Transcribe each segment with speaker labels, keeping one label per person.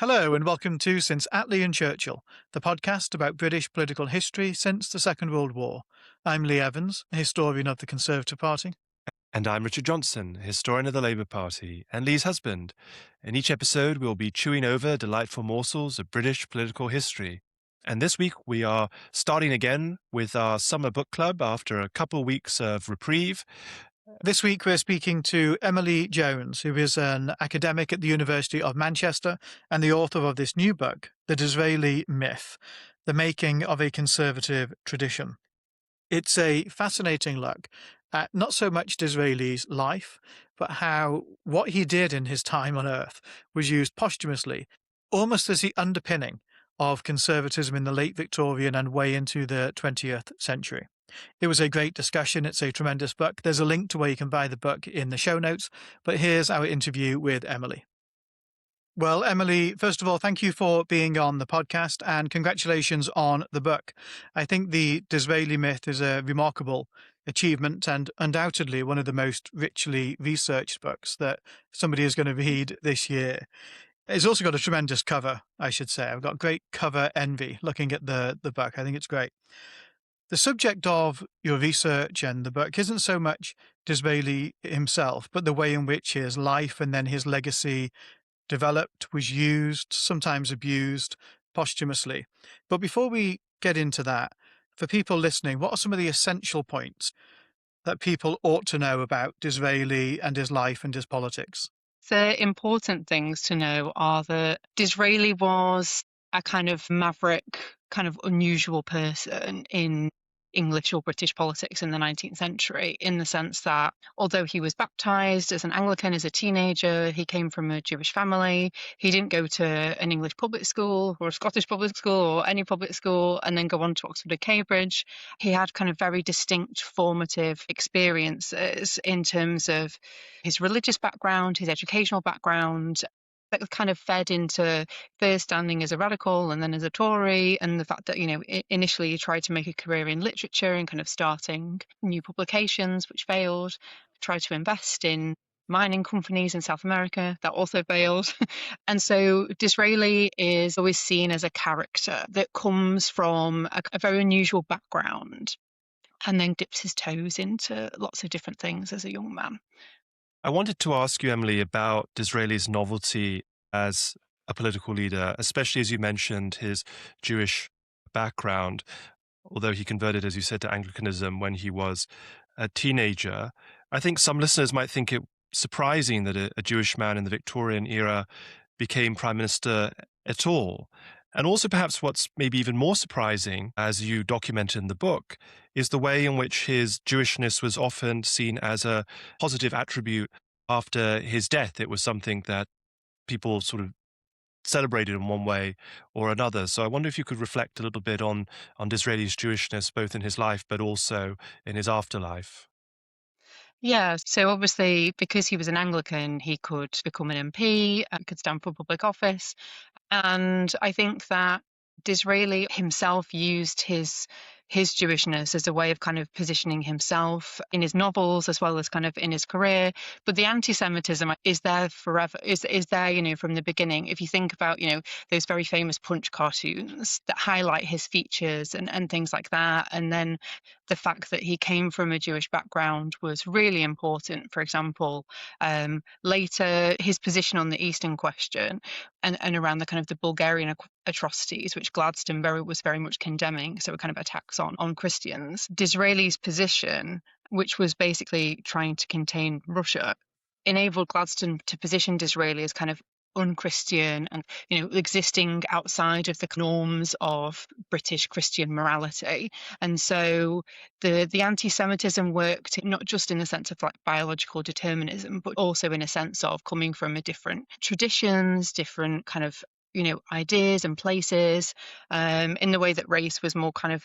Speaker 1: Hello and welcome to Since Attlee and Churchill, the podcast about British political history since the Second World War. I'm Lee Evans, a historian of the Conservative Party.
Speaker 2: And I'm Richard Johnson, historian of the Labour Party and Lee's husband. In each episode, we'll be chewing over delightful morsels of British political history. And this week, we are starting again with our summer book club after a couple of weeks of reprieve.
Speaker 1: This week, we're speaking to Emily Jones, who is an academic at the University of Manchester and the author of this new book, The Disraeli Myth, The Making of a Conservative Tradition. It's a fascinating look at not so much Disraeli's life, but how what he did in his time on Earth was used posthumously, almost as the underpinning of conservatism in the late Victorian and way into the 20th century. It was a great discussion. It's a tremendous book. There's a link to where you can buy the book in the show notes, but here's our interview with Emily. Well, Emily, first of all, thank you for being on the podcast and congratulations on the book. I think the Disraeli Myth is a remarkable achievement and undoubtedly one of the most richly researched books that somebody is going to read this year. It's also got a tremendous cover, I should say. I've got great cover envy looking at the book. I think it's great. The subject of your research and the book isn't so much Disraeli himself, but the way in which his life and then his legacy developed, was used, sometimes abused posthumously. But before we get into that, for people listening, what are some of the essential points that people ought to know about Disraeli and his life and his politics?
Speaker 3: The important things to know are that Disraeli was a kind of maverick, kind of unusual person in English or British politics in the 19th century, in the sense that although he was baptized as an Anglican as a teenager, he came from a Jewish family. He didn't go to an English public school or a Scottish public school or any public school and then go on to Oxford or Cambridge. He had kind of very distinct formative experiences in terms of his religious background, his educational background, that kind of fed into first standing as a radical and then as a Tory, and the fact that, initially he tried to make a career in literature and kind of starting new publications, which failed, tried to invest in mining companies in South America, that also failed. And so Disraeli is always seen as a character that comes from a very unusual background and then dips his toes into lots of different things as a young man.
Speaker 2: I wanted to ask you, Emily, about Disraeli's novelty as a political leader, especially as you mentioned his Jewish background, although he converted, as you said, to Anglicanism when he was a teenager. I think some listeners might think it surprising that a Jewish man in the Victorian era became prime minister at all. And also perhaps what's maybe even more surprising, as you documented in the book, is the way in which his Jewishness was often seen as a positive attribute after his death. It was something that people sort of celebrated in one way or another. So I wonder if you could reflect a little bit on Disraeli's Jewishness, both in his life but also in his afterlife.
Speaker 3: Yeah, so obviously because he was an Anglican, he could become an MP, could stand for public office. And I think that Disraeli himself used his Jewishness as a way of kind of positioning himself in his novels as well as kind of in his career. But the anti-Semitism is there forever, is there, from the beginning. If you think about, those very famous Punch cartoons that highlight his features and things like that. And then the fact that he came from a Jewish background was really important. For example, later his position on the Eastern question and around the kind of the Bulgarian atrocities, which Gladstone was very much condemning, so a kind of attacks on Christians. Disraeli's position, which was basically trying to contain Russia, enabled Gladstone to position Disraeli as kind of unchristian and existing outside of the norms of British Christian morality. And so the anti-Semitism worked not just in the sense of like biological determinism, but also in a sense of coming from a different traditions, different kind of ideas and places, in the way that race was more kind of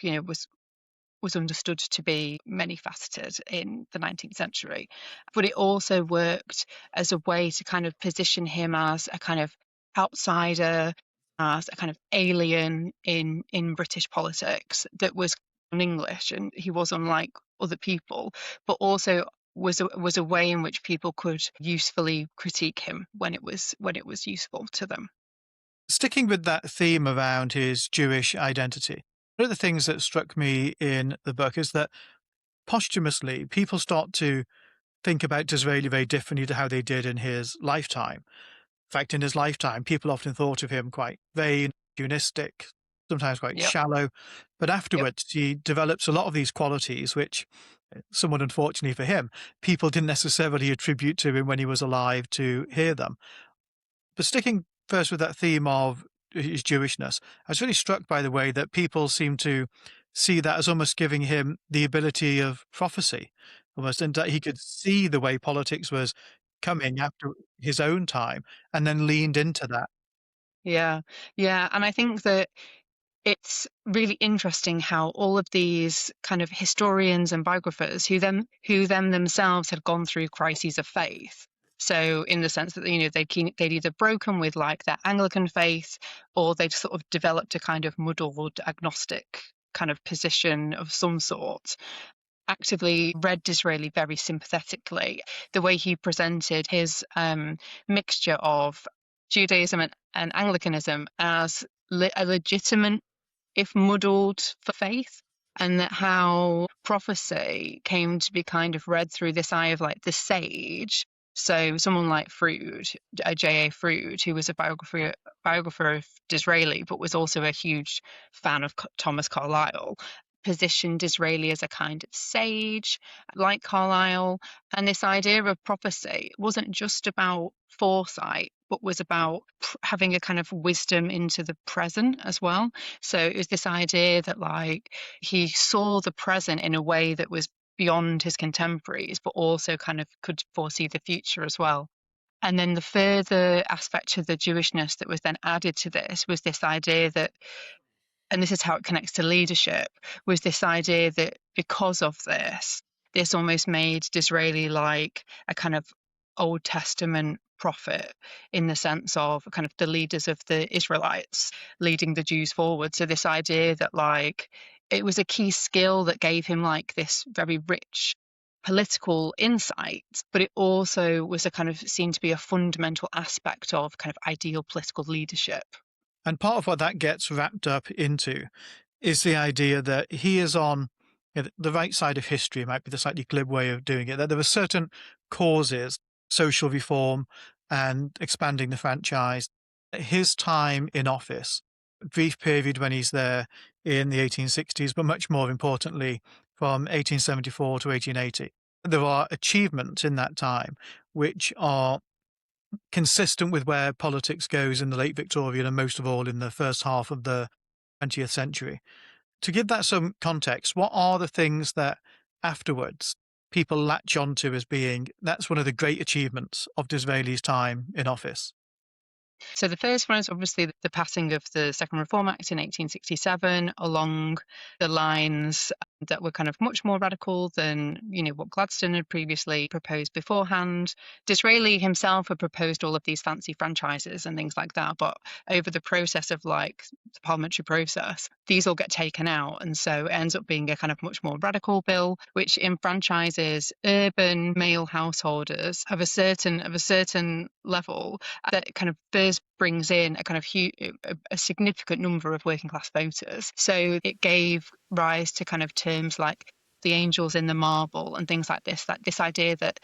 Speaker 3: was understood to be many faceted in the 19th century. But it also worked as a way to kind of position him as a kind of outsider, as a kind of alien in British politics that was English, and he was unlike other people, but also was a way in which people could usefully critique him when it was useful to them.
Speaker 1: Sticking with that theme around his Jewish identity, one of the things that struck me in the book is that posthumously, people start to think about Disraeli very differently to how they did in his lifetime. In fact, in his lifetime, people often thought of him quite vain, humanistic, sometimes quite
Speaker 3: Yep.
Speaker 1: shallow. But
Speaker 3: Yep.
Speaker 1: afterwards, he develops a lot of these qualities, which, somewhat unfortunately for him, people didn't necessarily attribute to him when he was alive to hear them. But sticking first with that theme of his Jewishness, I was really struck by the way that people seem to see that as almost giving him the ability of prophecy, almost, and that he could see the way politics was coming after his own time and then leaned into that.
Speaker 3: Yeah. Yeah. And I think that it's really interesting how all of these kind of historians and biographers who then themselves had gone through crises of faith. So in the sense that, they'd either broken with like their Anglican faith, or they'd sort of developed a kind of muddled agnostic kind of position of some sort, actively read Disraeli very sympathetically. The way he presented his mixture of Judaism and Anglicanism as a legitimate, if muddled, for faith, and that how prophecy came to be kind of read through this eye of like the sage. So someone like Froude, J.A. Froude, who was a biographer of Disraeli, but was also a huge fan of Thomas Carlyle, positioned Disraeli as a kind of sage, like Carlyle. And this idea of prophecy wasn't just about foresight, but was about having a kind of wisdom into the present as well. So it was this idea that like he saw the present in a way that was beyond his contemporaries, but also kind of could foresee the future as well. And then the further aspect of the Jewishness that was then added to this was this idea that, and this is how it connects to leadership, was this idea that because of this almost made Disraeli like a kind of Old Testament prophet, in the sense of kind of the leaders of the Israelites leading the Jews forward. So this idea that like it was a key skill that gave him like this very rich political insight, but it also was a kind of seen to be a fundamental aspect of kind of ideal political leadership.
Speaker 1: And part of what that gets wrapped up into is the idea that he is on the right side of history, might be the slightly glib way of doing it, that there were certain causes, social reform and expanding the franchise. His time in office, a brief period when he's there in the 1860s, but much more importantly, from 1874 to 1880, there are achievements in that time which are consistent with where politics goes in the late Victorian and most of all in the first half of the 20th century. To give that some context, what are the things that afterwards people latch onto as being that's one of the great achievements of Disraeli's time in office?
Speaker 3: So the first one is obviously the passing of the Second Reform Act in 1867, along the lines that were kind of much more radical than, what Gladstone had previously proposed beforehand. Disraeli himself had proposed all of these fancy franchises and things like that, but over the process of like the parliamentary process, these all get taken out, and so it ends up being a kind of much more radical bill, which enfranchises urban male householders of a certain level that kind of first brings in a kind of a significant number of working class voters. So it gave rise to kind of terms like the angels in the marble and things like this, that this idea that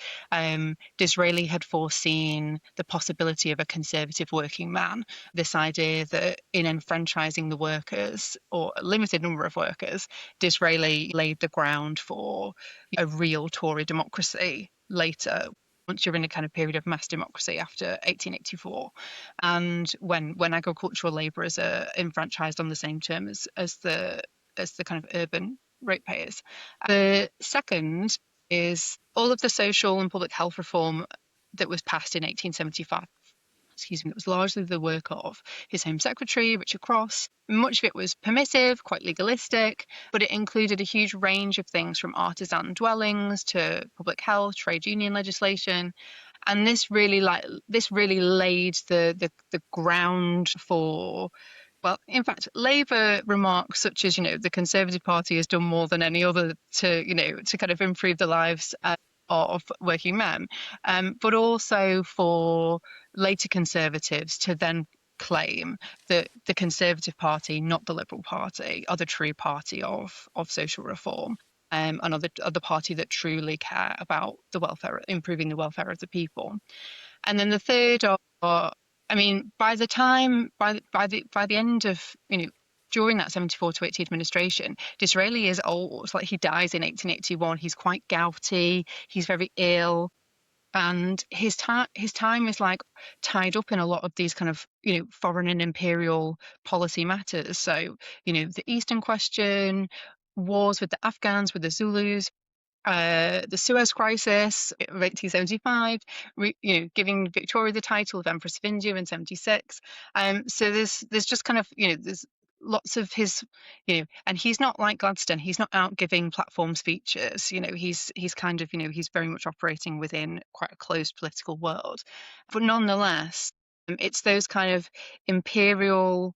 Speaker 3: Disraeli had foreseen the possibility of a conservative working man, this idea that in enfranchising the workers, or a limited number of workers, Disraeli laid the ground for a real Tory democracy later, once you're in a kind of period of mass democracy after 1884, and when agricultural labourers are enfranchised on the same term as the kind of urban ratepayers. The second is all of the social and public health reform that was passed in 1875. It was largely the work of his Home Secretary, Richard Cross. Much of it was permissive, quite legalistic, but it included a huge range of things from artisan dwellings to public health, trade union legislation. And this really laid the ground for, well, in fact, Labour remarks such as, the Conservative Party has done more than any other to kind of improve the lives of working men, but also for later Conservatives to then claim that the Conservative Party, not the Liberal Party, are the true party of social reform, and are the party that truly care about the welfare, improving the welfare of the people. And then the third are, I mean, by the end of, during that 74 to 80 administration, Disraeli is old. Like, he dies in 1881. He's quite gouty. He's very ill. And his time is like tied up in a lot of these kind of, foreign and imperial policy matters. So, the Eastern Question, wars with the Afghans, with the Zulus, the Suez Crisis of 1875, giving Victoria the title of Empress of India in 76. So there's just kind of, there's lots of his, and he's not like Gladstone. He's not out giving platform speeches. He's kind of, he's very much operating within quite a closed political world. But nonetheless, it's those kind of imperial,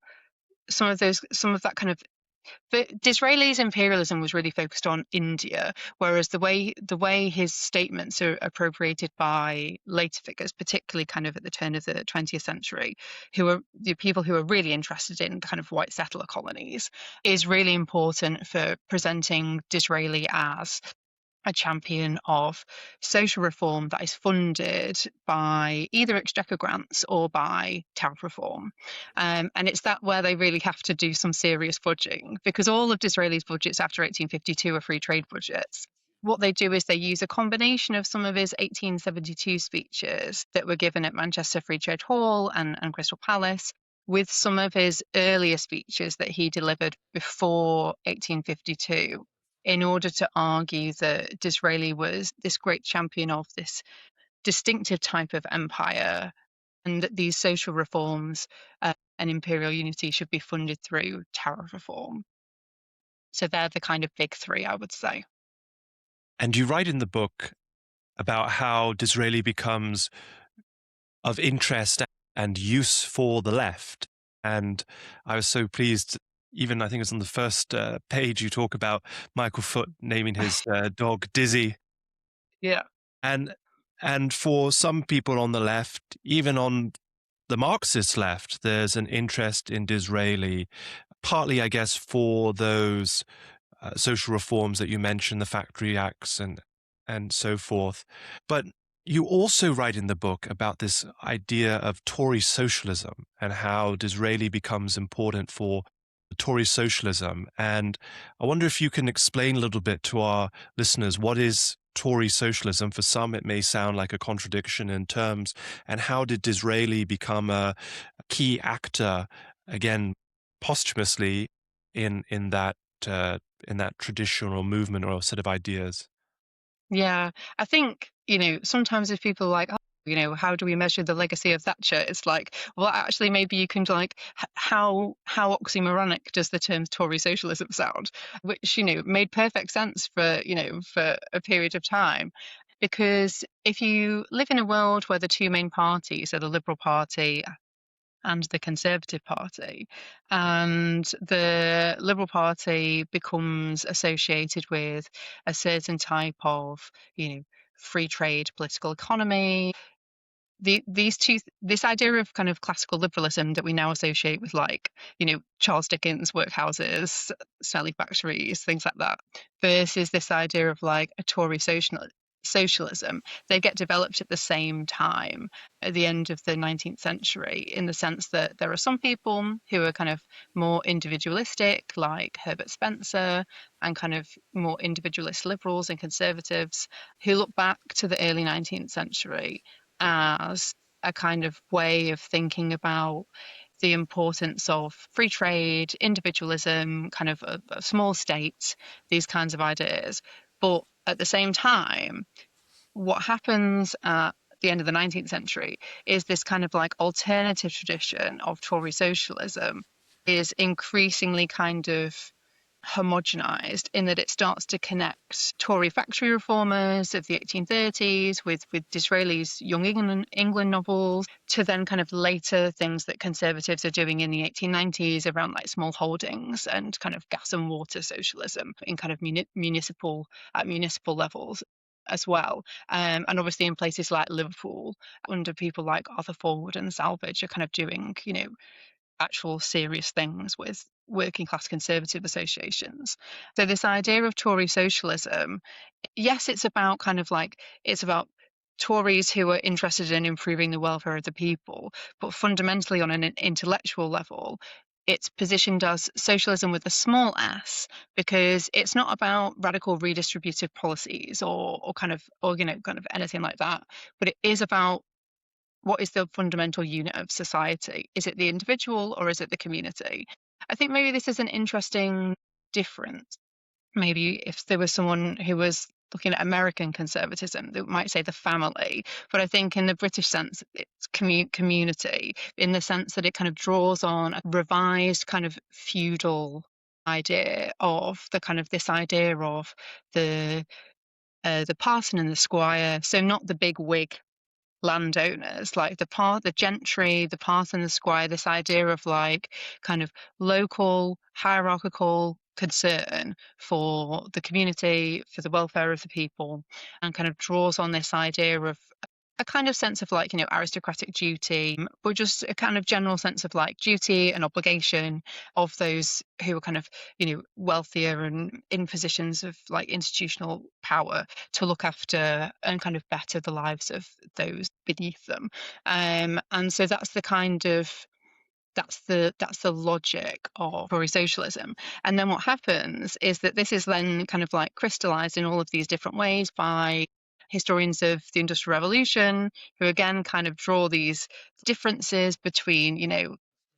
Speaker 3: some of that kind of. But Disraeli's imperialism was really focused on India, whereas the way his statements are appropriated by later figures, particularly kind of at the turn of the 20th century, who are the people who are really interested in kind of white settler colonies, is really important for presenting Disraeli as a champion of social reform that is funded by either exchequer grants or by tariff reform. And it's that where they really have to do some serious fudging, because all of Disraeli's budgets after 1852 are free trade budgets. What they do is they use a combination of some of his 1872 speeches that were given at Manchester Free Trade Hall and Crystal Palace, with some of his earlier speeches that he delivered before 1852, in order to argue that Disraeli was this great champion of this distinctive type of empire, and that these social reforms and imperial unity should be funded through tariff reform. So they're the kind of big three, I would say.
Speaker 2: And you write in the book about how Disraeli becomes of interest and use for the left. And I was so pleased, even I think it's on the first page, you talk about Michael Foot naming his dog Dizzy.
Speaker 3: Yeah.
Speaker 2: And for some people on the left, even on the Marxist left, there's an interest in Disraeli, partly, I guess, for those social reforms that you mentioned, the Factory Acts and so forth. But you also write in the book about this idea of Tory socialism and how Disraeli becomes important for Tory socialism. And I wonder if you can explain a little bit to our listeners, what is Tory socialism? For some, it may sound like a contradiction in terms. And how did Disraeli become a key actor, again, posthumously in that traditional movement or set of ideas?
Speaker 3: Yeah, I think, sometimes if people are like, oh, how do we measure the legacy of Thatcher? It's like, well, actually, maybe you can like, how oxymoronic does the term Tory socialism sound? Which, made perfect sense for a period of time. Because if you live in a world where the two main parties are the Liberal Party and the Conservative Party, and the Liberal Party becomes associated with a certain type of, free trade political economy, this idea of kind of classical liberalism that we now associate with, like, Charles Dickens workhouses, Sally factories, things like that, versus this idea of like a Tory socialism, they get developed at the same time at the end of the 19th century, in the sense that there are some people who are kind of more individualistic, like Herbert Spencer, and kind of more individualist liberals and conservatives, who look back to the early 19th century as a kind of way of thinking about the importance of free trade, individualism, kind of a small state, these kinds of ideas. But at the same time, what happens at the end of the 19th century is this kind of like alternative tradition of Tory socialism is increasingly kind of homogenized, in that it starts to connect Tory factory reformers of the 1830s with Disraeli's Young England novels, to then kind of later things that conservatives are doing in the 1890s around like small holdings and kind of gas and water socialism in kind of municipal levels. as well. And obviously in places like Liverpool, under people like Arthur Forward and Salvage, are kind of doing, actual serious things with working class conservative associations. So this idea of Tory socialism, yes, it's about it's about Tories who are interested in improving the welfare of the people, but fundamentally on an intellectual level, it's positioned as socialism with a small s, because it's not about radical redistributive policies or kind of anything like that, but it is about what is the fundamental unit of society? Is it the individual or is it the community? I think maybe this is an interesting difference. Maybe if there was someone who was looking at American conservatism, they might say the family. But I think in the British sense, it's community, in the sense that it kind of draws on a revised kind of feudal idea of this idea of the parson and the squire. So not the big wig landowners, like the gentry, the parson, the squire, this idea of kind of local hierarchical concern for the community, for the welfare of the people, and kind of draws on this idea of a kind of sense of aristocratic duty, but just a kind of general sense of duty and obligation of those who are kind of wealthier and in positions of institutional power to look after and kind of better the lives of those beneath them. And so that's the logic of Tory socialism. And then what happens is that this is then kind of crystallized in all of these different ways by historians of the Industrial Revolution, who again kind of draw these differences between,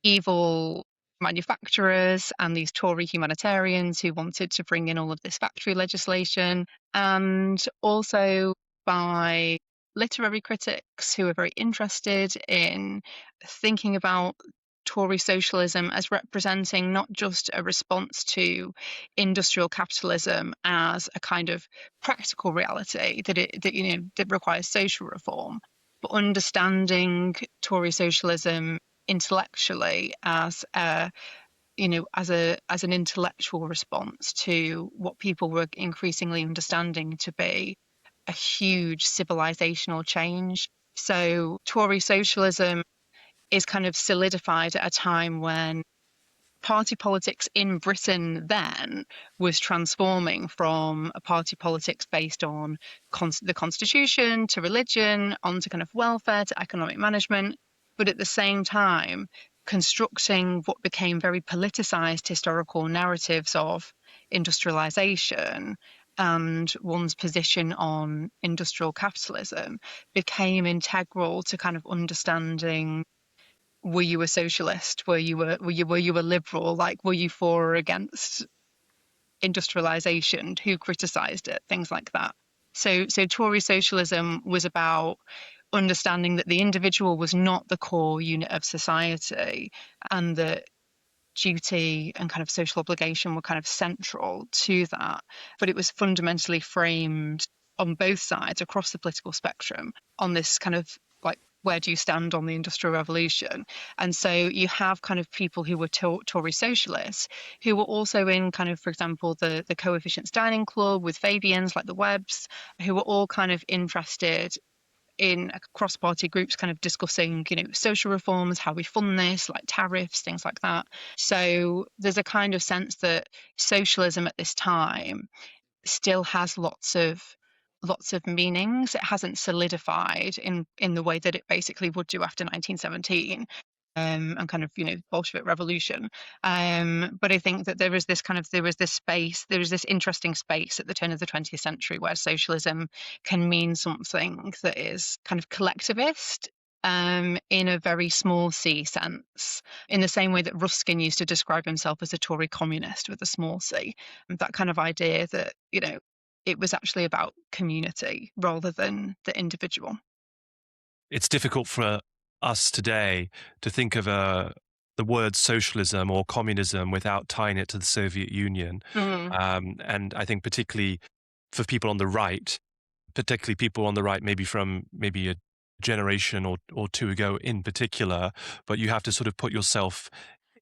Speaker 3: evil manufacturers and these Tory humanitarians who wanted to bring in all of this factory legislation, and also by literary critics who are very interested in thinking about Tory socialism as representing not just a response to industrial capitalism as a kind of practical reality that requires social reform, but understanding Tory socialism intellectually as an intellectual response to what people were increasingly understanding to be a huge civilizational change. So Tory socialism is kind of solidified at a time when party politics in Britain then was transforming from a party politics based on the constitution to religion, onto kind of welfare to economic management, but at the same time constructing what became very politicized historical narratives of industrialization and one's position on industrial capitalism became integral to kind of understanding, were you a socialist? Were you a liberal? Were you for or against industrialization? Who criticized it? Things like that. So Tory socialism was about understanding that the individual was not the core unit of society, and that duty and kind of social obligation were kind of central to that. But it was fundamentally framed on both sides across the political spectrum on this kind of where do you stand on the Industrial Revolution? And so you have kind of people who were Tory socialists who were also in kind of, for example, the Coefficients Dining Club with Fabians like the Webbs, who were all kind of interested in cross-party groups kind of discussing, social reforms, how we fund this, like tariffs, things like that. So there's a kind of sense that socialism at this time still has lots of meanings. It hasn't solidified in the way that it basically would do after 1917. And kind of Bolshevik revolution, but I think that there was this interesting space at the turn of the 20th century where socialism can mean something that is kind of collectivist, in a very small c sense, in the same way that Ruskin used to describe himself as a Tory communist with a small c. That kind of idea that it was actually about community rather than the individual.
Speaker 2: It's difficult for us today to think of the word socialism or communism without tying it to the Soviet Union. And I think particularly for people on the right, maybe from a generation or two ago in particular, but you have to sort of put yourself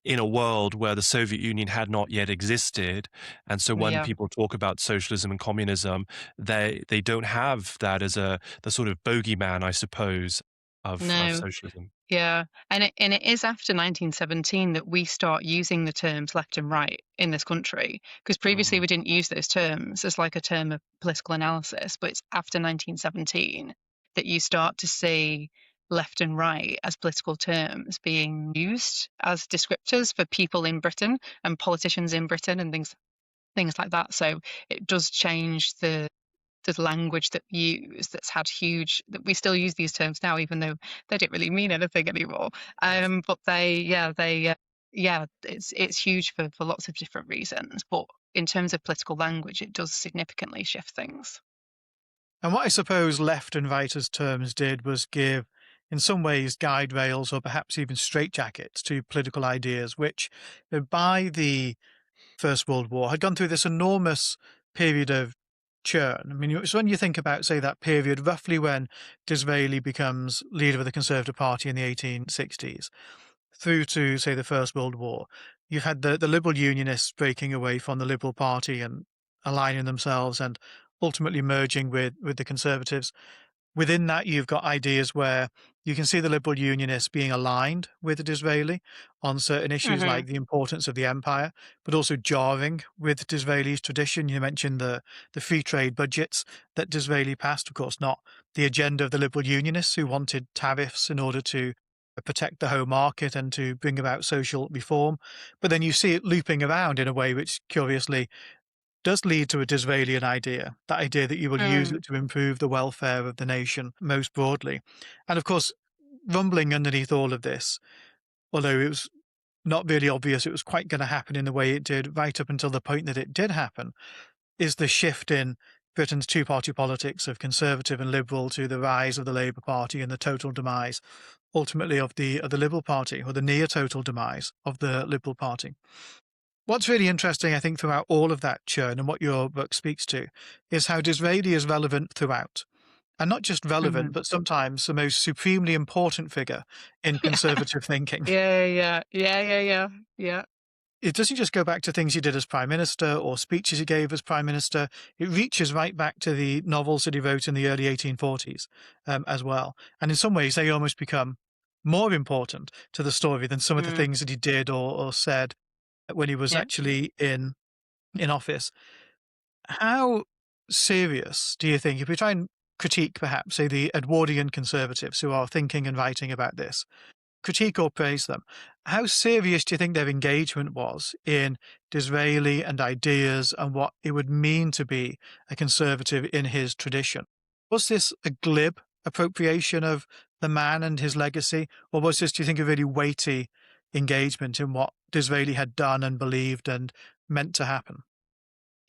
Speaker 2: in a world where the Soviet Union had not yet existed. And so when
Speaker 3: Yeah.
Speaker 2: people talk about socialism and communism, they don't have that as the sort of bogeyman, I suppose, of
Speaker 3: No.
Speaker 2: socialism.
Speaker 3: Yeah. And it is after 1917 that we start using the terms left and right in this country, because previously
Speaker 2: Mm.
Speaker 3: we didn't use those terms as like a term of political analysis, but it's after 1917 that you start to see left and right as political terms being used as descriptors for people in Britain and politicians in Britain and things like that. So it does change the language that we use that's had huge that we still use these terms now, even though they don't really mean anything anymore.
Speaker 2: Yes.
Speaker 3: But it's huge for lots of different reasons. But in terms of political language, it does significantly shift things.
Speaker 1: And what I suppose left and right as terms did was give, in some ways, guide rails or perhaps even straitjackets to political ideas, which by the First World War had gone through this enormous period of churn. I mean, it's when you think about, say, that period roughly when Disraeli becomes leader of the Conservative Party in the 1860s, through to, say, the First World War, you've had the Liberal Unionists breaking away from the Liberal Party and aligning themselves and ultimately merging with the Conservatives. Within that, you've got ideas where you can see the Liberal Unionists being aligned with Disraeli on certain issues
Speaker 3: Hmm.
Speaker 1: like the importance of the empire, but also jarring with Disraeli's tradition. You mentioned the free trade budgets that Disraeli passed, of course, not the agenda of the Liberal Unionists who wanted tariffs in order to protect the home market and to bring about social reform. But then you see it looping around in a way which, curiously, does lead to a Disraelian idea, that idea that you will use
Speaker 3: Mm.
Speaker 1: it to improve the welfare of the nation most broadly. And of course, rumbling underneath all of this, although it was not really obvious it was quite going to happen in the way it did right up until the point that it did happen, is the shift in Britain's two-party politics of Conservative and Liberal to the rise of the Labour Party and the total demise, ultimately, of the Liberal Party, or the near-total demise of the Liberal Party. What's really interesting, I think, throughout all of that churn and what your book speaks to is how Disraeli is relevant throughout. And not just relevant,
Speaker 3: Hmm.
Speaker 1: but sometimes the most supremely important figure in conservative thinking.
Speaker 3: Yeah.
Speaker 1: It doesn't just go back to things he did as Prime Minister or speeches he gave as Prime Minister. It reaches right back to the novels that he wrote in the early 1840s as well. And in some ways, they almost become more important to the story than some of the
Speaker 3: Mm.
Speaker 1: things that he did or said when he was
Speaker 3: Yeah.
Speaker 1: actually in office. How serious do you think, if we try and critique perhaps, say, the Edwardian conservatives who are thinking and writing about this, critique or praise them, how serious do you think their engagement was in Disraeli and ideas and what it would mean to be a conservative in his tradition? Was this a glib appropriation of the man and his legacy, or was this, do you think, a really weighty engagement in what Disraeli had done and believed and meant to happen?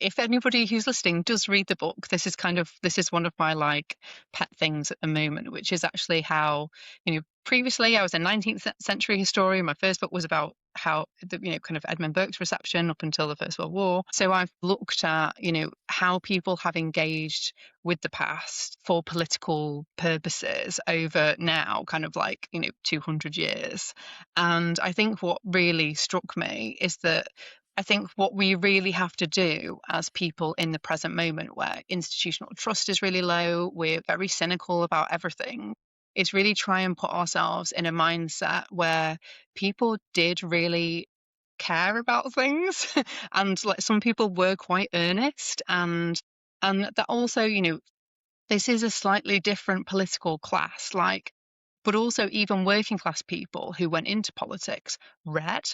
Speaker 3: If anybody who's listening does read the book, this is one of my like pet things at the moment, which is actually how, previously I was a 19th century historian. My first book was about how the, kind of Edmund Burke's reception up until the First World War. So I've looked at, how people have engaged with the past for political purposes over now kind of like, 200 years. And I think what really struck me is that I think what we really have to do as people in the present moment, where institutional trust is really low, we're very cynical about everything, is really try and put ourselves in a mindset where people did really care about things and like some people were quite earnest, and that also, this is a slightly different political class, like, but also even working class people who went into politics read.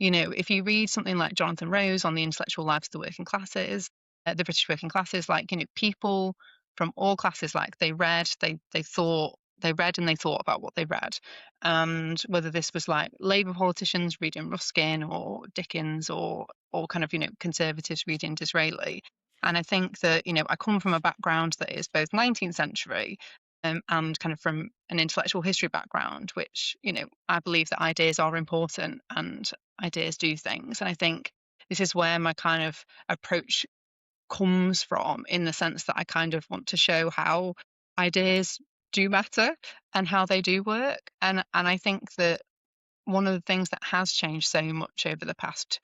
Speaker 3: If you read something like Jonathan Rose on the intellectual lives of the working classes, the British working classes, like, people from all classes, like they read, they thought, they read and they thought about what they read. And whether this was like Labour politicians reading Ruskin or Dickens or kind of, conservatives reading Disraeli. And I think that, I come from a background that is both 19th century and kind of from an intellectual history background, which, I believe that ideas are important and ideas do things. And I think this is where my kind of approach comes from, in the sense that I kind of want to show how ideas do matter and how they do work. And I think that one of the things that has changed so much over the past,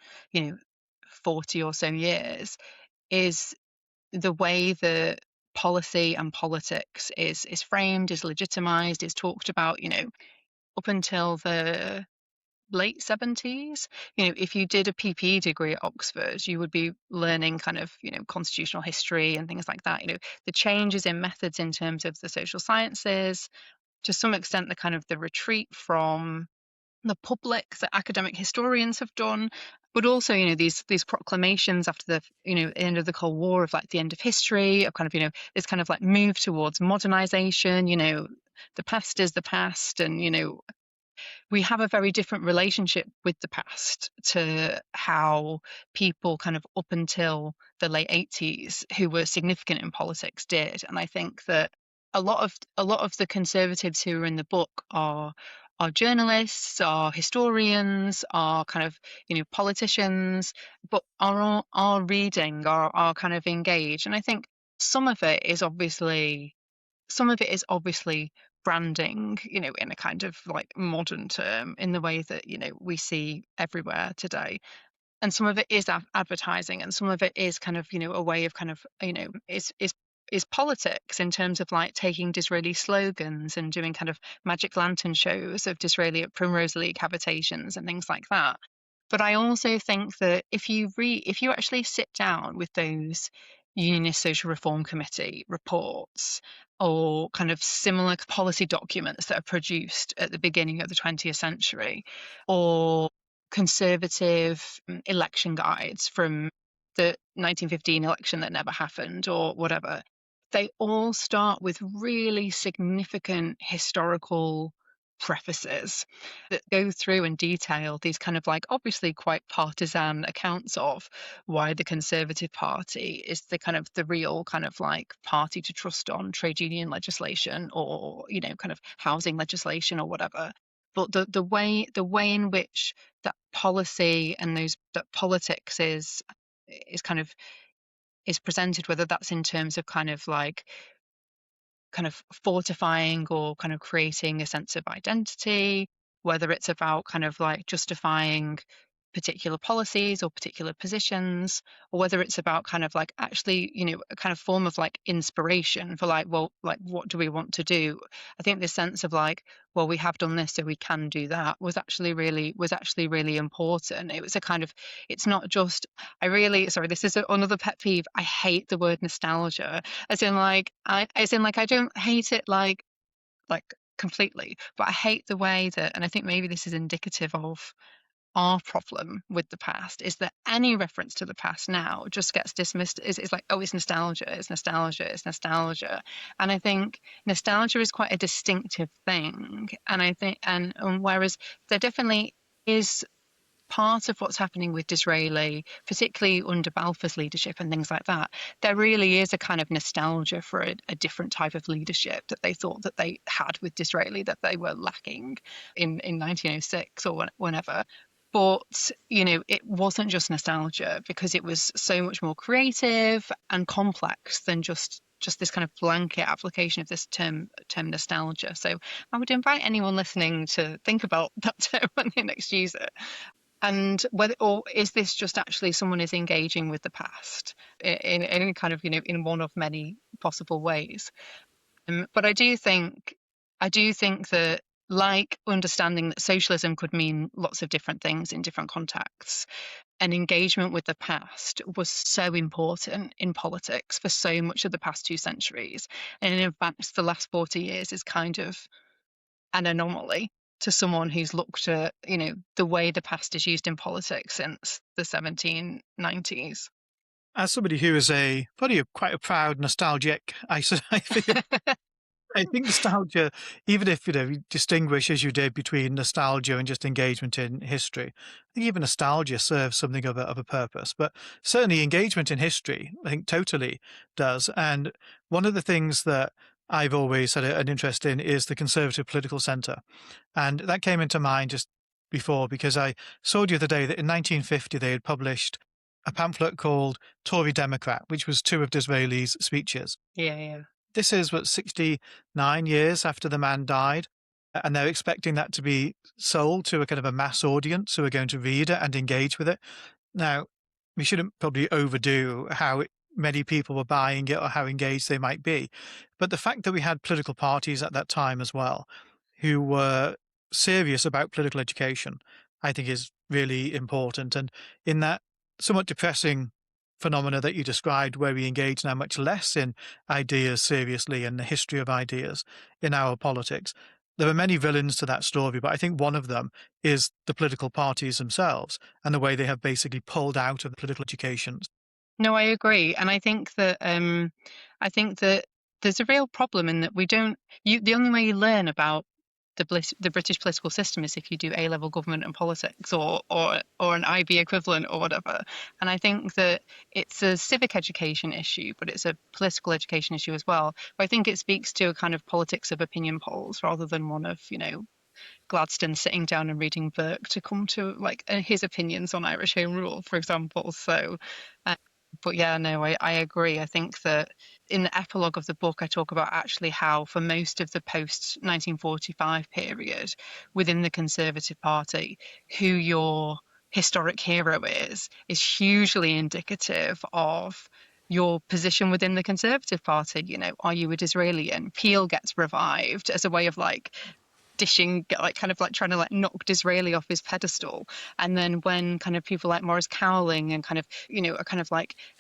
Speaker 3: 40 or so years is the way that policy and politics is framed, is legitimized, is talked about, up until the late 70s. If you did a PPE degree at Oxford, you would be learning kind of, constitutional history and things like that. The changes in methods in terms of the social sciences, to some extent, the kind of the retreat from the public that academic historians have done, but also, these proclamations after the, end of the Cold War of like the end of history, of kind of, this kind of like move towards modernization, the past is the past, and, we have a very different relationship with the past to how people kind of up until the late 80s who were significant in politics did. And I think that a lot of the conservatives who are in the book are journalists, are historians, are kind of, politicians, but are reading, are kind of engaged. And I think some of it is obviously branding, in a kind of like modern term, in the way that, we see everywhere today. And some of it is advertising, and some of it is kind of, a way of kind of, is politics, in terms of like taking Disraeli slogans and doing kind of magic lantern shows of Disraeli at Primrose League habitations and things like that. But I also think that if you actually sit down with those Unionist Social Reform Committee reports, or kind of similar policy documents that are produced at the beginning of the 20th century, or conservative election guides from the 1915 election that never happened, or whatever, they all start with really significant historical prefaces that go through and detail these kind of like obviously quite partisan accounts of why the Conservative Party is the kind of the real kind of like party to trust on trade union legislation, or kind of housing legislation or whatever. But the way in which that policy and that politics is kind of is presented, whether that's in terms of kind of like kind of fortifying or kind of creating a sense of identity, whether it's about kind of like justifying particular policies or particular positions, or whether it's about kind of like actually, a kind of form of like inspiration for like, well, like what do we want to do? I think this sense of like, well, we have done this, so we can do that, was actually really important. It was a kind of, it's not just, sorry, this is another pet peeve. I hate the word nostalgia, as in like, I don't hate it like completely, but I hate the way that, and I think maybe this is indicative of our problem with the past, is that any reference to the past now just gets dismissed. It's like, oh, it's nostalgia, it's nostalgia, it's nostalgia. And I think nostalgia is quite a distinctive thing. And I think, and whereas there definitely is part of what's happening with Disraeli, particularly under Balfour's leadership and things like that, there really is a kind of nostalgia for a different type of leadership that they thought that they had with Disraeli, that they were lacking in 1906 or whenever. But, it wasn't just nostalgia, because it was so much more creative and complex than just this kind of blanket application of this term nostalgia. So I would invite anyone listening to think about that term when they next use it. And or is this just actually someone is engaging with the past in kind of, in one of many possible ways. But I do think that, like understanding that socialism could mean lots of different things in different contexts, and engagement with the past was so important in politics for so much of the past 2 centuries. And in fact, the last 40 years is kind of an anomaly to someone who's looked at, the way the past is used in politics since the 1790s.
Speaker 1: As somebody who is probably quite a proud nostalgic, I feel, I think nostalgia, even if, you distinguish as you did between nostalgia and just engagement in history, I think even nostalgia serves something of a purpose. But certainly engagement in history, I think totally does. And one of the things that I've always had an interest in is the Conservative Political Centre. And that came into mind just before, because I saw the other day that in 1950 they had published a pamphlet called Tory Democrat, which was 2 of Disraeli's speeches.
Speaker 3: Yeah.
Speaker 1: This is 69 years after the man died. and they're expecting that to be sold to a kind of a mass audience who are going to read it and engage with it. Now, we shouldn't probably overdo how many people were buying it or how engaged they might be. But the fact that we had political parties at that time as well who were serious about political education, I think is really important. And in that somewhat depressing phenomena that you described, where we engage now much less in ideas seriously and the history of ideas in our politics, there are many villains to that story, but I think one of them is the political parties themselves and the way they have basically pulled out of political education.
Speaker 3: No, I agree, and I think that there's a real problem in that we don't. The only way you learn about the British political system is if you do A-level government and politics, or an IB equivalent or whatever. And I think that it's a civic education issue, but it's a political education issue as well. But I think it speaks to a kind of politics of opinion polls rather than one of, Gladstone sitting down and reading Burke to come to his opinions on Irish Home Rule, for example. So, but yeah, no, I agree. I think that in the epilogue of the book, I talk about actually how for most of the post 1945 period within the Conservative Party, who your historic hero is hugely indicative of your position within the Conservative Party. Are you a Disraelian? Peel gets revived as a way of dishing, kind of trying to knock Disraeli off his pedestal. And then when kind of people like Maurice Cowling and kind of, are kind of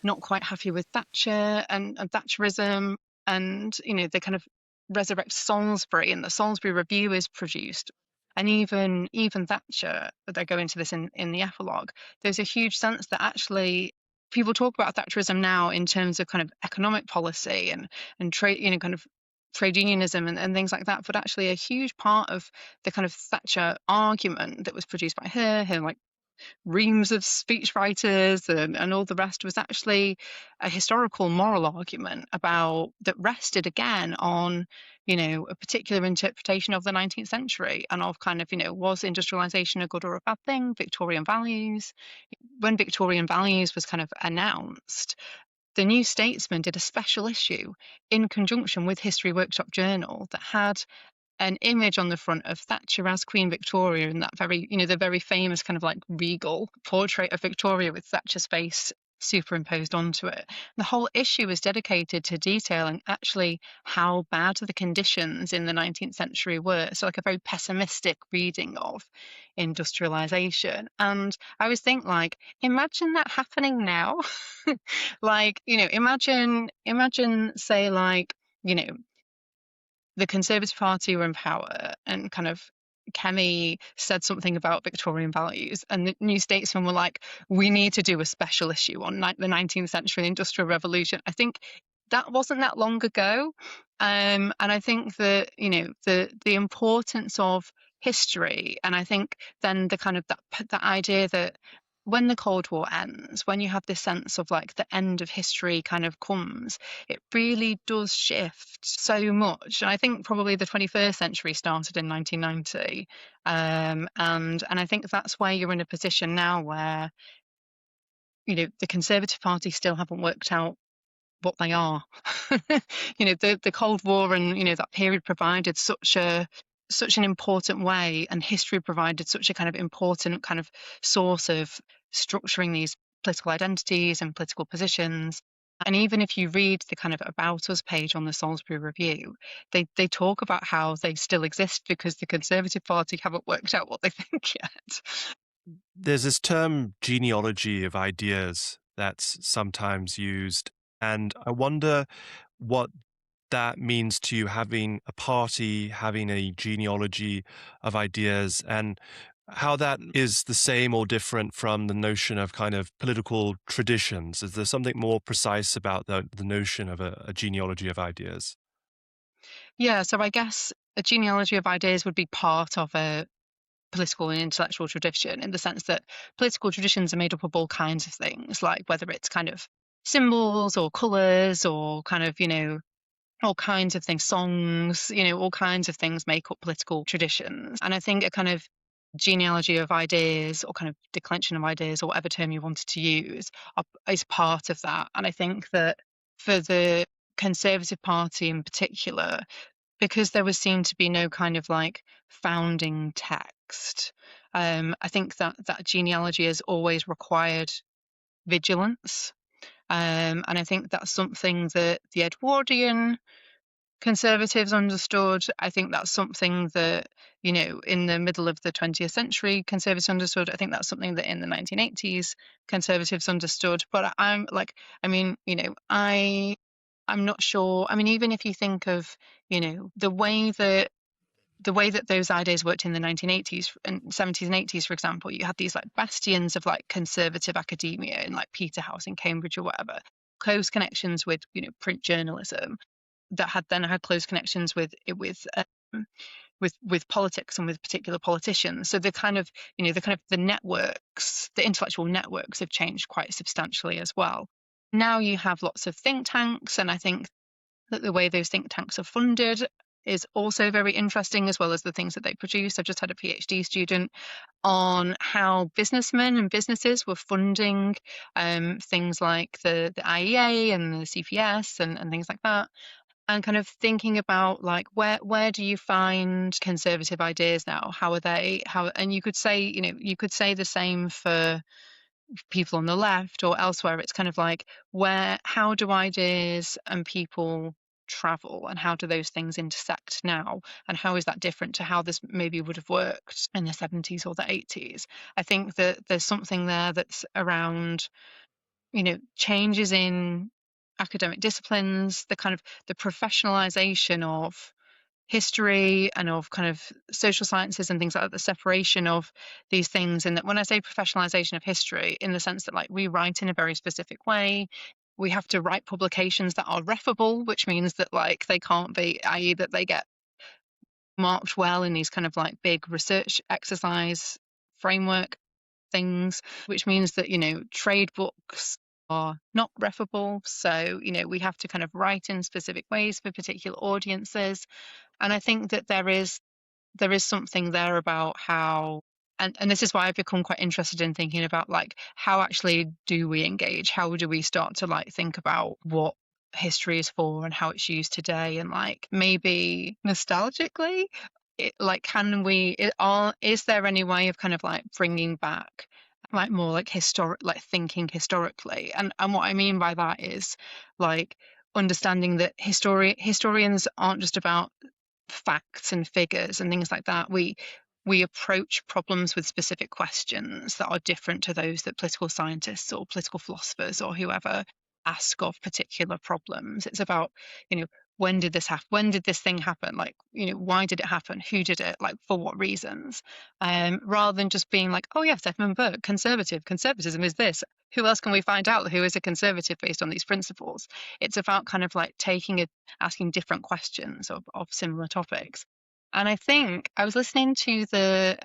Speaker 3: not quite happy with Thatcher and Thatcherism, and, they kind of resurrect Salisbury, and the Salisbury Review is produced. And even Thatcher, they go into this in the epilogue, there's a huge sense that actually people talk about Thatcherism now in terms of kind of economic policy and trade, kind of trade unionism and things like that, but actually a huge part of the kind of Thatcher argument that was produced by her reams of speechwriters and all the rest was actually a historical moral argument about that rested again on a particular interpretation of the 19th century and of kind of was industrialization a good or a bad thing, Victorian values. When Victorian values was kind of announced, the New Statesman did a special issue in conjunction with History Workshop Journal that had an image on the front of Thatcher as Queen Victoria, and that very, the very famous kind of regal portrait of Victoria with Thatcher's face superimposed onto it. The whole issue was dedicated to detailing actually how bad the conditions in the 19th century were. So a very pessimistic reading of industrialization. And I always think imagine that happening now. Imagine say the Conservative Party were in power and kind of Kemi said something about Victorian values, and the New Statesman were like, we need to do a special issue on the 19th century Industrial Revolution. I think that wasn't that long ago. And I think that, the importance of history, and I think then the kind of that idea that when the Cold War ends, when you have this sense of the end of history kind of comes, it really does shift so much. And I think probably the 21st century started in 1990. And I think that's where you're in a position now where, the Conservative Party still haven't worked out what they are. The Cold War and, that period provided such an important way, and history provided such a kind of important kind of source of structuring these political identities and political positions. And even if you read the kind of About Us page on the Salisbury Review, they talk about how they still exist because the Conservative Party haven't worked out what they think yet.
Speaker 2: There's this term genealogy of ideas that's sometimes used, and I wonder what that means to you, having a party, having a genealogy of ideas, and how that is the same or different from the notion of kind of political traditions. Is there something more precise about the notion of a genealogy of ideas?
Speaker 3: Yeah, so I guess a genealogy of ideas would be part of a political and intellectual tradition, in the sense that political traditions are made up of all kinds of things, like whether it's kind of symbols or colours or kind of, all kinds of things, songs, all kinds of things make up political traditions. And I think a kind of genealogy of ideas or kind of declension of ideas, or whatever term you wanted to use, is part of that. And I think that for the Conservative Party in particular, because there was seen to be no kind of like founding text. I think that genealogy has always required vigilance. And I think that's something that the Edwardian conservatives understood. I think that's something that, in the middle of the 20th century, conservatives understood. I think that's something that in the 1980s, conservatives understood. But I'm like, I mean, I'm not sure. I mean, even if you think of, the way that those ideas worked in the 1980s and 70s and 80s, for example, you had these like bastions of like conservative academia in like Peterhouse in Cambridge or whatever, close connections with, print journalism that had then had close connections with politics and with particular politicians. So the kind of, the networks, the intellectual networks have changed quite substantially as well. Now you have lots of think tanks, and I think that the way those think tanks are funded is also very interesting, as well as the things that they produce. I've just had a PhD student on how businessmen and businesses were funding things like the IEA and the CPS and things like that, and kind of thinking about like where do you find conservative ideas now? How are they? And you could say, the same for people on the left or elsewhere. It's kind of like, how do ideas and people travel, and how do those things intersect now, and how is that different to how this maybe would have worked in the 70s or the 80s? I think that there's something there that's around, changes in academic disciplines, the kind of the professionalization of history and of kind of social sciences and things like that, the separation of these things. And that when I say professionalization of history, in the sense that like we write in a very specific way, we have to write publications that are refable, which means that like they can't be, i.e. that they get marked well in these kind of like big research exercise framework things, which means that, trade books are not refable. So, we have to kind of write in specific ways for particular audiences. And I think that there is something there about how, and this is why I've become quite interested in thinking about like how actually do we engage? How do we start to like think about what history is for and how it's used today, and like maybe nostalgically, is there any way of kind of like bringing back like more like historic, like thinking historically? And what I mean by that is like understanding that historians aren't just about facts and figures and things like that. We approach problems with specific questions that are different to those that political scientists or political philosophers or whoever ask of particular problems. It's about, when did this happen? When did this thing happen? Like, why did it happen? Who did it? Like, for what reasons? Rather than just being like, oh yes, Edmund Burke, conservatism is this. Who else can we find out who is a conservative based on these principles? It's about kind of like asking different questions of similar topics. And I think I was listening to the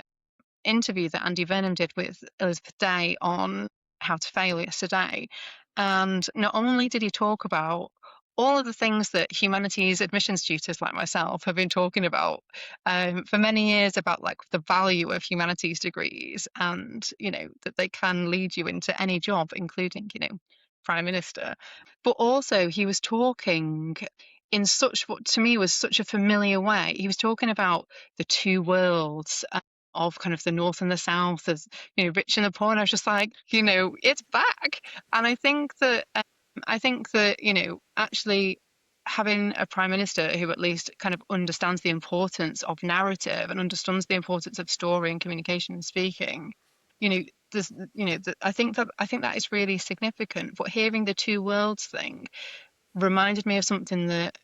Speaker 3: interview that Andy Vernon did with Elizabeth Day on How to Fail yesterday. And not only did he talk about all of the things that humanities admissions tutors like myself have been talking about for many years, about like the value of humanities degrees, and that they can lead you into any job, including prime minister. But also he was talking in such, what to me was such a familiar way. He was talking about the two worlds of kind of the North and the South, as rich and the poor. And I was just like, it's back. And I think that actually having a prime minister who at least kind of understands the importance of narrative and understands the importance of story and communication and speaking, I think that is really significant. But hearing the two worlds thing reminded me of something that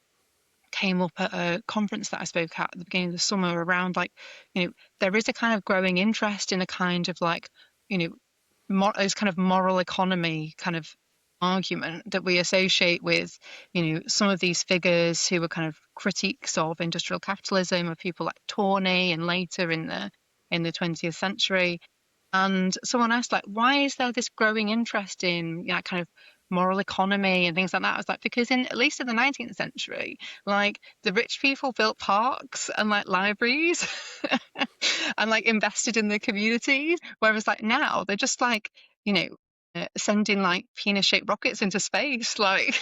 Speaker 3: came up at a conference that I spoke at the beginning of the summer around like, there is a kind of growing interest in a kind of like, this kind of moral economy kind of argument that we associate with, some of these figures who were kind of critiques of industrial capitalism, of people like Tawney and later in the 20th century. And someone asked, like, why is there this growing interest in kind of moral economy and things like that? I was like, because at least in the 19th century, like the rich people built parks and like libraries and like invested in the communities, whereas like now they're just like, sending like penis-shaped rockets into space, like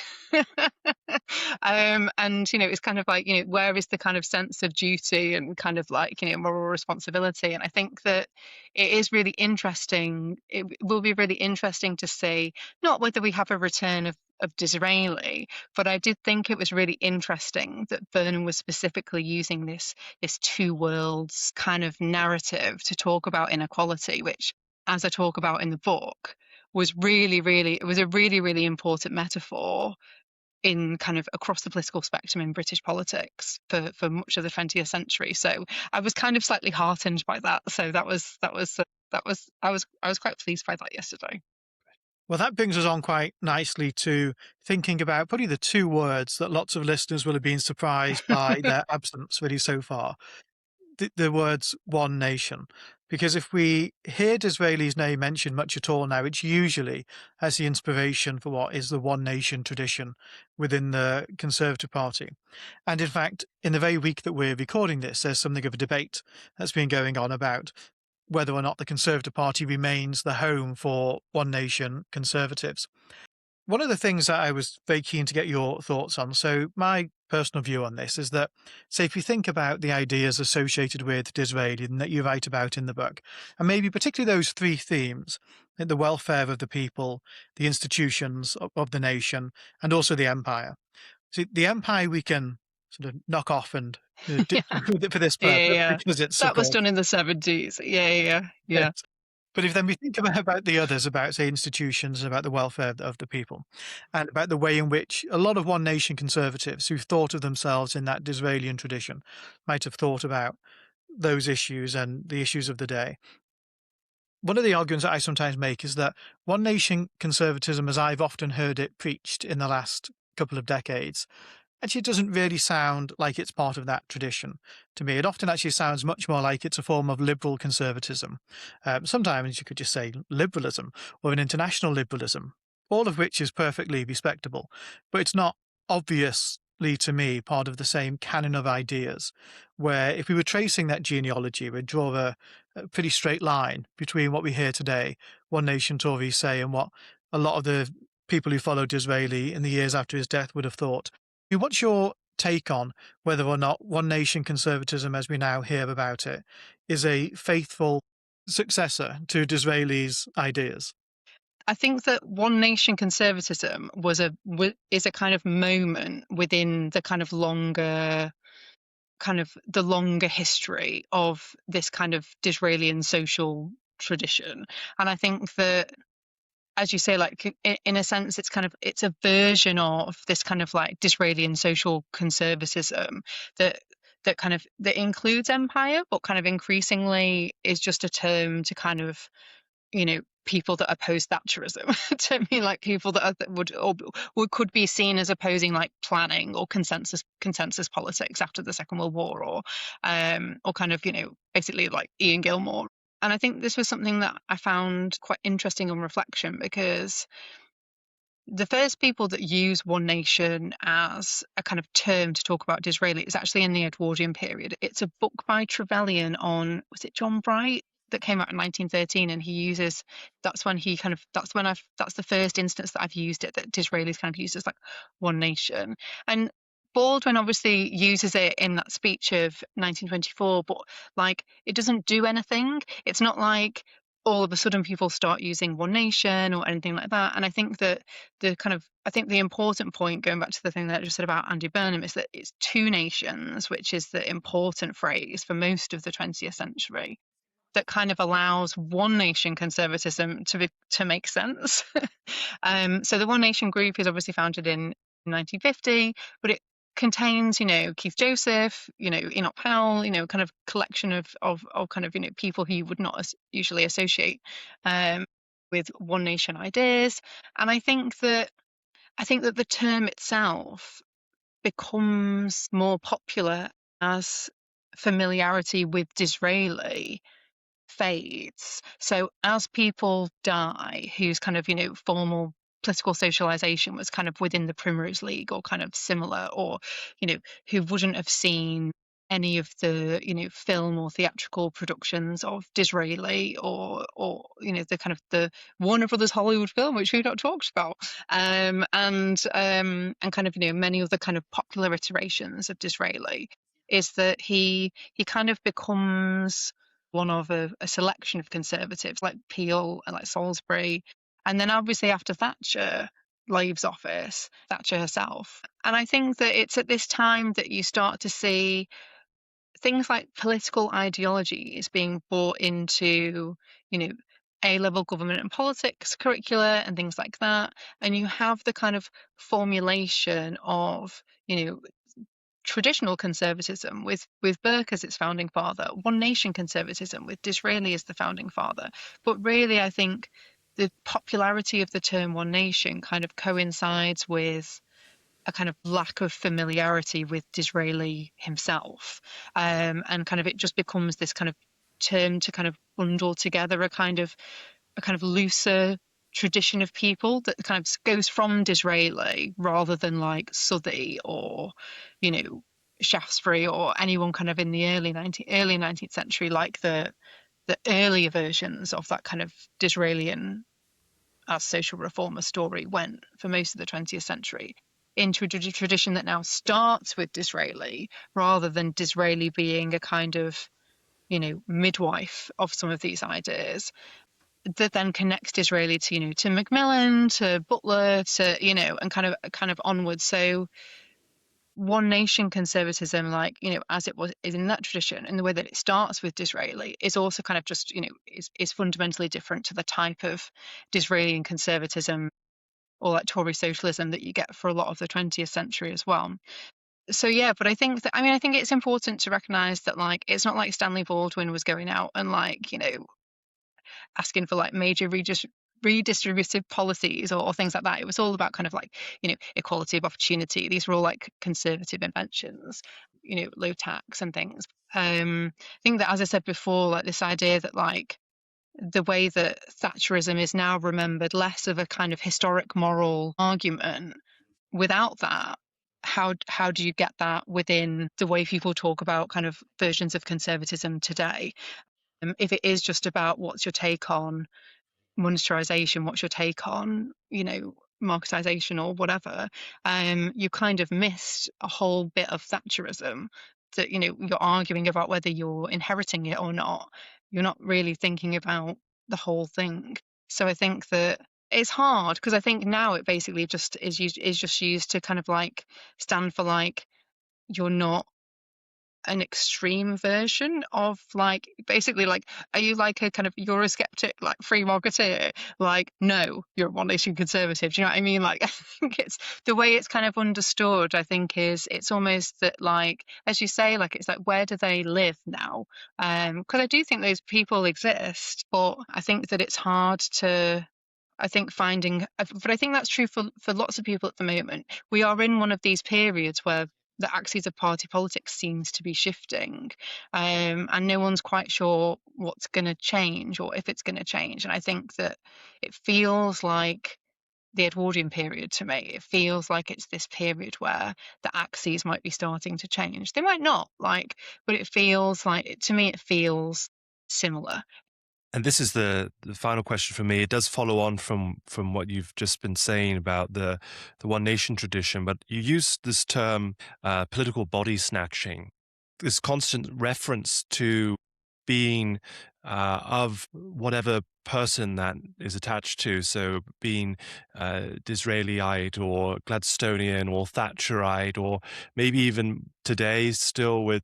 Speaker 3: and it's kind of like, where is the kind of sense of duty and kind of like, moral responsibility? And I think that it is really interesting. It will be really interesting to see not whether we have a return of Disraeli, but I did think it was really interesting that Burnham was specifically using this two worlds kind of narrative to talk about inequality, which, as I talk about in the book, was really, really, it was a really, really important metaphor in kind of across the political spectrum in British politics for much of the 20th century. So I was kind of slightly heartened by that. So I was quite pleased by that yesterday.
Speaker 1: Well, that brings us on quite nicely to thinking about probably the two words that lots of listeners will have been surprised by their absence really so far. The words one nation. Because if we hear Disraeli's name mentioned much at all now, it's usually as the inspiration for what is the one nation tradition within the Conservative Party. And in fact, in the very week that we're recording this, there's something of a debate that's been going on about whether or not the Conservative Party remains the home for one nation conservatives. One of the things that I was very keen to get your thoughts on, so my personal view on this is that, say, if you think about the ideas associated with Disraeli and that you write about in the book, and maybe particularly those three themes, the welfare of the people, the institutions of the nation, and also the empire. See, the empire we can sort of knock off and
Speaker 3: Yeah.
Speaker 1: for this
Speaker 3: Yeah,
Speaker 1: purpose
Speaker 3: yeah.
Speaker 1: because it's, of
Speaker 3: That was
Speaker 1: course,
Speaker 3: done in the 70s. Yeah.
Speaker 1: but if then we think about the others, about, say, institutions and about the welfare of the people, and about the way in which a lot of one nation conservatives who thought of themselves in that Disraelian tradition might have thought about those issues and the issues of the day. One of the arguments that I sometimes make is that one nation conservatism, as I've often heard it preached in the last couple of decades, actually doesn't really sound like it's part of that tradition to me. It often actually sounds much more like it's a form of liberal conservatism. Sometimes you could just say liberalism or an international liberalism, all of which is perfectly respectable, but it's not obviously to me part of the same canon of ideas, where if we were tracing that genealogy, we'd draw a pretty straight line between what we hear today, one nation Tories say, and what a lot of the people who followed Disraeli in the years after his death would have thought. What's your take on whether or not one nation conservatism, as we now hear about it, is a faithful successor to Disraeli's ideas?
Speaker 3: I think that one nation conservatism is a kind of moment within the kind of longer history of this kind of Disraelian social tradition. And I think that, as you say, like in a sense, it's a version of this kind of like Disraelian social conservatism that includes empire, but kind of increasingly is just a term to kind of, people that oppose Thatcherism. To me, like people that could be seen as opposing like planning or consensus politics after the Second World War, or kind of, basically like Ian Gilmore. And I think this was something that I found quite interesting on reflection, because the first people that use one nation as a kind of term to talk about Disraeli is actually in the Edwardian period. It's a book by Trevelyan on, was it John Bright, that came out in 1913, and he uses, that's the first instance that I've used it, that Disraeli's kind of used as like one nation. And Baldwin obviously uses it in that speech of 1924, but like it doesn't do anything. It's not like all of a sudden people start using one nation or anything like that. And I think that the important point, going back to the thing that I just said about Andy Burnham, is that it's two nations, which is the important phrase for most of the 20th century, that kind of allows one nation conservatism to make sense. So the One Nation group is obviously founded in 1950, but it contains, Keith Joseph, Enoch Powell, kind of collection of kind of, people who you would not usually associate with one nation ideas. And I think that the term itself becomes more popular as familiarity with Disraeli fades. So as people die, whose kind of, formal political socialization was kind of within the Primrose League or kind of similar, or, who wouldn't have seen any of the film or theatrical productions of Disraeli or the kind of the Warner Brothers Hollywood film, which we've not talked about, and kind of many of the kind of popular iterations of Disraeli, is that he kind of becomes one of a selection of conservatives like Peel and like Salisbury, and then obviously after Thatcher leaves office, Thatcher herself. And I think that it's at this time that you start to see things like political ideologies being brought into, A-level government and politics curricula and things like that. And you have the kind of formulation of, traditional conservatism with Burke as its founding father, one nation conservatism with Disraeli as the founding father. But really, I think the popularity of the term one nation kind of coincides with a kind of lack of familiarity with Disraeli himself, and kind of it just becomes this kind of term to kind of bundle together a kind of looser tradition of people that kind of goes from Disraeli rather than like Southey or Shaftesbury or anyone kind of in the early 19th century, like the earlier versions of that kind of Disraelian as social reformer story went for most of the 20th century, into a tradition that now starts with Disraeli rather than Disraeli being a kind of midwife of some of these ideas, that then connects Disraeli to to Macmillan, to Butler, to and kind of onwards. So one nation conservatism, like as it was is in that tradition, and the way that it starts with Disraeli is also kind of just is fundamentally different to the type of Disraelian conservatism or like Tory socialism that you get for a lot of the 20th century as well. So yeah, but I think that I think it's important to recognize that like it's not like Stanley Baldwin was going out and like asking for like major redistributive policies or things like that. It was all about kind of like equality of opportunity. These were all like conservative inventions, low tax and things. I think that, as I said before, like this idea that like the way that Thatcherism is now remembered less of a kind of historic moral argument. Without that, how do you get that within the way people talk about kind of versions of conservatism today? If it is just about what's your take on monetarization, what's your take on marketization or whatever, you kind of missed a whole bit of Thatcherism, that you're arguing about whether you're inheriting it or not. You're not really thinking about the whole thing. So I think that it's hard because I think now it basically just is used to kind of like stand for like you're not an extreme version of like basically like, are you like a kind of Eurosceptic like free marketeer? Like, no, you're a one nation conservative. Do you know what I mean? Like I think it's the way it's kind of understood, I think, is it's almost that like, as you say, like it's like where do they live now? Because I do think those people exist, but I think that it's hard to I think finding, but I think that's true for lots of people at the moment. We are in one of these periods where the axis of party politics seems to be shifting, and no one's quite sure what's going to change or if it's going to change. And I think that it feels like the Edwardian period to me. It feels like it's this period where the axes might be starting to change. They might not, like, but it feels like, to me, it feels similar.
Speaker 2: And this is the final question for me. It does follow on from what you've just been saying about the one nation tradition, but you use this term political body snatching, this constant reference to being of whatever person that is attached to. So being Disraeliite or Gladstonian or Thatcherite, or maybe even today still with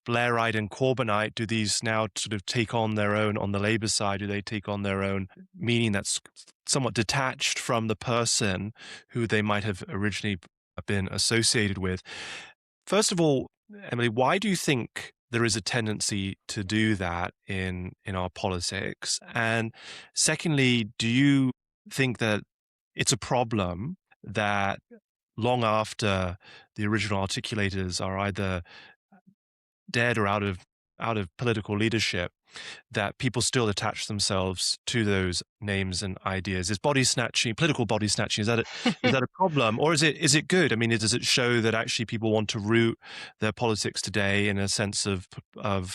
Speaker 2: Blairite and Corbynite, do these now sort of take on their own on the Labour side? Do they take on their own meaning that's somewhat detached from the person who they might have originally been associated with? First of all, Emily, why do you think there is a tendency to do that in our politics? And secondly, do you think that it's a problem that long after the original articulators are either dead or out out of political leadership, that people still attach themselves to those names and ideas. Is body snatching, political body snatching, is that a problem, or is it good? I mean, does it show that actually people want to root their politics today in a sense of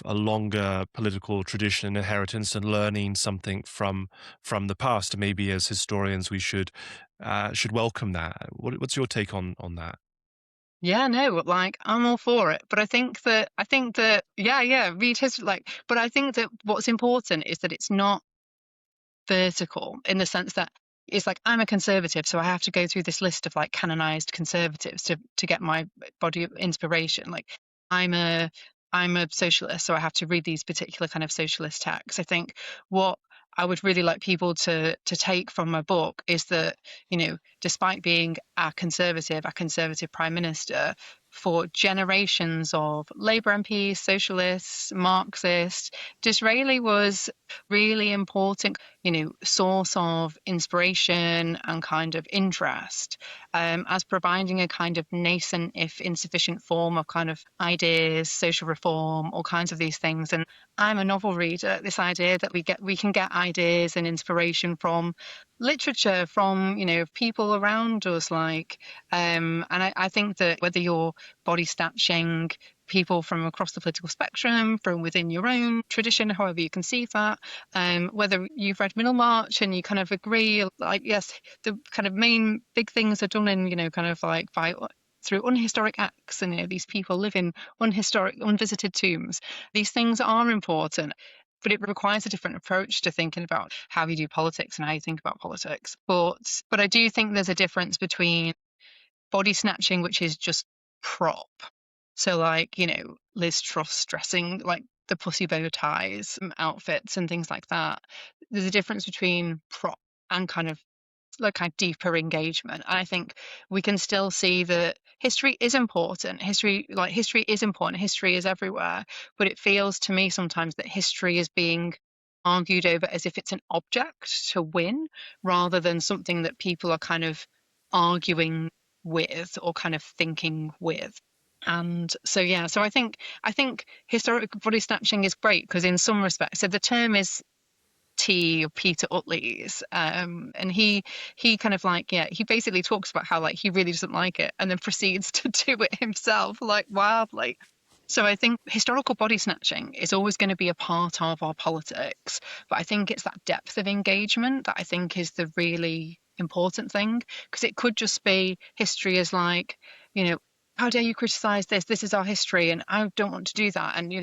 Speaker 2: a longer political tradition and inheritance, and learning something from the past? And maybe as historians, we should welcome that. What's your take on that?
Speaker 3: Yeah, no, like I'm all for it. But I think that yeah, read history but I think that what's important is that it's not vertical in the sense that it's like I'm a conservative, so I have to go through this list of like canonized conservatives to get my body of inspiration. Like I'm a I'm a socialist, so I have to read these particular kind of socialist texts. I think what I would really like people to take from my book is that, despite being a conservative prime minister, for generations of Labour MPs, socialists, Marxists, Disraeli was really important, source of inspiration and kind of interest, as providing a kind of nascent, if insufficient, form of kind of ideas, social reform, all kinds of these things. And I'm a novel reader. This idea that we can get ideas and inspiration from literature, from people around us, and I think that whether you're body snatching people from across the political spectrum, from within your own tradition, however you conceive that, whether you've read Middlemarch and you kind of agree, like, yes, the kind of main big things are done in, kind of like by through unhistoric acts, and these people live in unvisited tombs. These things are important, but it requires a different approach to thinking about how you do politics and how you think about politics. But I do think there's a difference between body snatching, which is just prop. So like, Liz Truss dressing like the pussy bow ties, outfits and things like that. There's a difference between prop and kind of deeper engagement. And I think we can still see that history is important. History is important. History is everywhere. But it feels to me sometimes that history is being argued over as if it's an object to win, rather than something that people are kind of arguing with or kind of thinking with. And so yeah, so I think historic body snatching is great because in some respects, so the term is Peter Utley's, and he kind of he basically talks about how he really doesn't like it and then proceeds to do it himself wildly. So I think historical body snatching is always going to be a part of our politics, but I think it's that depth of engagement that I think is the really important thing, because it could just be history as how dare you criticize this? This is our history, and I don't want to do that. And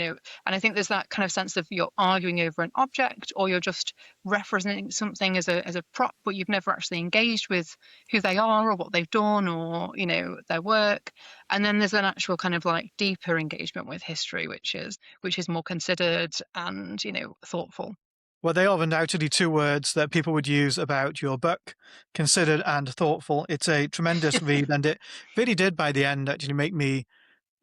Speaker 3: I think there's that kind of sense of you're arguing over an object, or you're just representing something as a prop, but you've never actually engaged with who they are or what they've done or their work. And then there's an actual kind of deeper engagement with history, which is more considered and thoughtful.
Speaker 1: Well, they are undoubtedly two words that people would use about your book, considered and thoughtful. It's a tremendous read, and it really did, by the end, actually make me,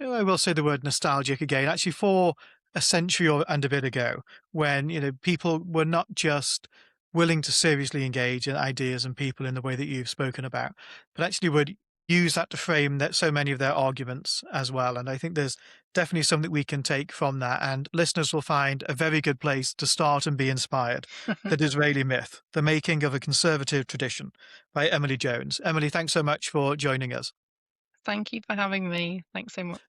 Speaker 1: I will say the word nostalgic again, actually for a century and a bit ago, when, people were not just willing to seriously engage in ideas and people in the way that you've spoken about, but actually would use that to frame that so many of their arguments as well. And I think there's definitely something we can take from that, and listeners will find a very good place to start and be inspired. The Disraeli Myth, The Making of a Conservative Tradition by Emily Jones. Emily, thanks so much for joining us.
Speaker 3: Thank you for having me. Thanks so much.